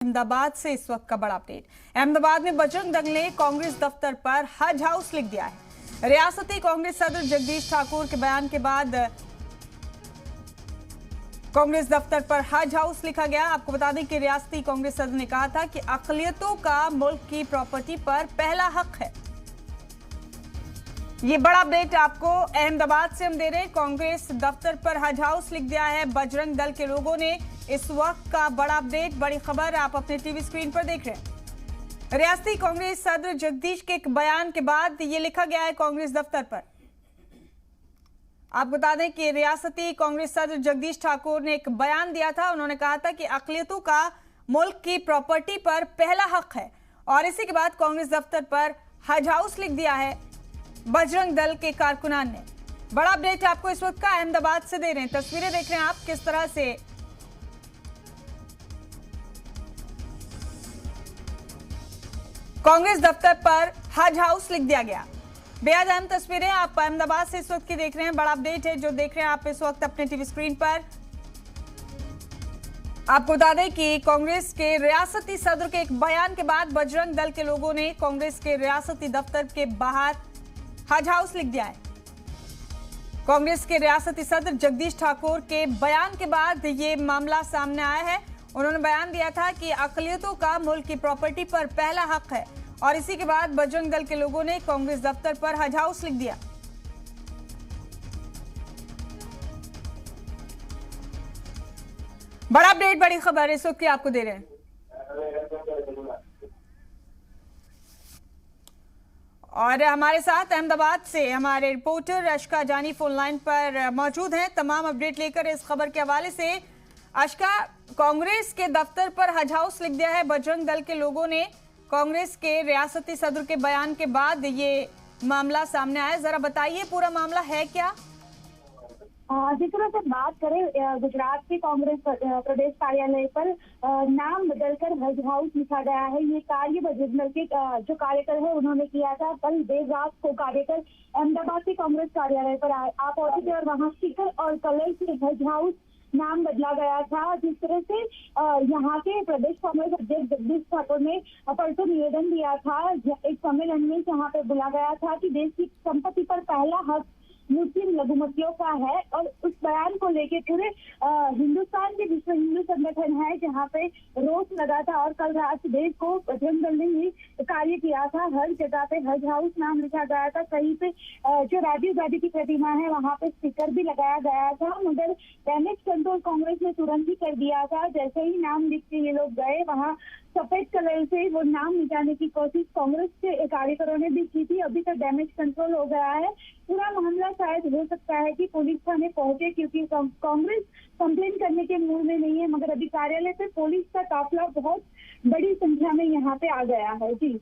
अहमदाबाद से इस वक्त का बड़ा अपडेट। अहमदाबाद में बजरंग दल ने कांग्रेस दफ्तर पर हज हाउस लिख दिया है। रियासती कांग्रेस सदर जगदीश ठाकुर के बयान के बाद कांग्रेस दफ्तर पर हज हाउस लिखा गया। आपको बता दें कि रियासती कांग्रेस सदर ने कहा था कि अक़लियतों का मुल्क की प्रॉपर्टी पर पहला हक है। ये बड़ा अपडेट आपको अहमदाबाद से हम दे रहे हैं। कांग्रेस दफ्तर पर हज हाउस लिख दिया है बजरंग दल के लोगों ने। इस वक्त का बड़ा अपडेट, बड़ी खबर आप अपने टीवी स्क्रीन पर देख रहे हैं। रियासती कांग्रेस सदर जगदीश के एक बयान के बाद ये लिखा गया है कांग्रेस दफ्तर पर। आप बता दें कि रियासती कांग्रेस सदर जगदीश ठाकुर ने एक बयान दिया था। उन्होंने कहा था कि अक़लियतों का मुल्क की प्रॉपर्टी पर पहला हक है और इसी के बाद कांग्रेस दफ्तर पर हज हाउस लिख दिया है बजरंग दल के कारकुनान ने। बड़ा अपडेट आपको इस वक्त का अहमदाबाद से दे रहे हैं। तस्वीरें देख रहे हैं आप किस तरह से कांग्रेस दफ्तर पर हज हाउस लिख दिया गया। बेहद अहम तस्वीरें आप अहमदाबाद से इस वक्त की देख रहे हैं। बड़ा अपडेट है जो देख रहे हैं आप इस वक्त अपने टीवी स्क्रीन पर। आपको बता दें कि कांग्रेस के रियासती सदर के एक बयान के बाद बजरंग दल के लोगों ने कांग्रेस के रियासती दफ्तर के बाहर हज हाउस लिख दिया है। कांग्रेस के रियासती सदर जगदीश ठाकुर के बयान के बाद ये मामला सामने आया है। उन्होंने बयान दिया था कि अक़लियतों का मुल्क की प्रॉपर्टी पर पहला हक है और इसी के बाद बजरंग दल के लोगों ने कांग्रेस दफ्तर पर हज हाउस लिख दिया। बड़ा अपडेट, बड़ी खबर इस वक्त आपको दे रहे हैं। और हमारे साथ अहमदाबाद से हमारे रिपोर्टर अशका जानी फोन लाइन पर मौजूद हैं तमाम अपडेट लेकर इस खबर के हवाले से। अशका, कांग्रेस के दफ्तर पर हज हाउस लिख दिया है बजरंग दल के लोगों ने। कांग्रेस के रियासती सदर के बयान के बाद ये मामला सामने आया, जरा बताइए पूरा मामला है क्या? जिस तरह से बात करें, गुजरात के कांग्रेस प्रदेश कार्यालय पर नाम बदलकर हज हाउस लिखा गया है। ये कार्य बजरंग दल के जो कार्यकर है उन्होंने किया था। कल देर रात को कार्यकर अहमदाबाद के कांग्रेस कार्यालय पर आ पहुंचे थे और वहां स्टिकर और कलर से हज हाउस नाम बदला गया था। जिस तरह से यहाँ के प्रदेश कांग्रेस अध्यक्ष जगदीश ठाकुर ने परसों निवेदन दिया था एक सम्मेलन में, जहाँ पे बोला गया था कि देश की संपत्ति पर पहला हक मुस्लिम लघुमतियों का है। और उस बयान को लेके पूरे हिंदुस्तान के विश्व हिंदू संगठन है जहाँ पे रोष लगा था और कल रात देश को बजरंग दल ने ही कार्य किया था। हर जगह पे हज हाउस नाम लिखा गया था। कहीं पे जो राजीव गांधी की प्रतिमा है वहाँ पे स्टिकर भी लगाया गया था, मगर डैमेज कंट्रोल कांग्रेस ने तुरंत ही कर दिया था। जैसे ही नाम लिख के ये लोग गए, वहाँ सफेद कलर से वो नाम मिटाने की कोशिश कांग्रेस के कार्यकरों ने भी की थी। अभी तक डैमेज कंट्रोल हो गया है। पूरा मामला शायद हो सकता है कि पुलिस थाने पहुंचे, क्योंकि कांग्रेस कंप्लेन करने के मूड में नहीं है, मगर अभी कार्यालय पे पुलिस का काफिला बहुत बड़ी संख्या में यहाँ पे आ गया है। जी।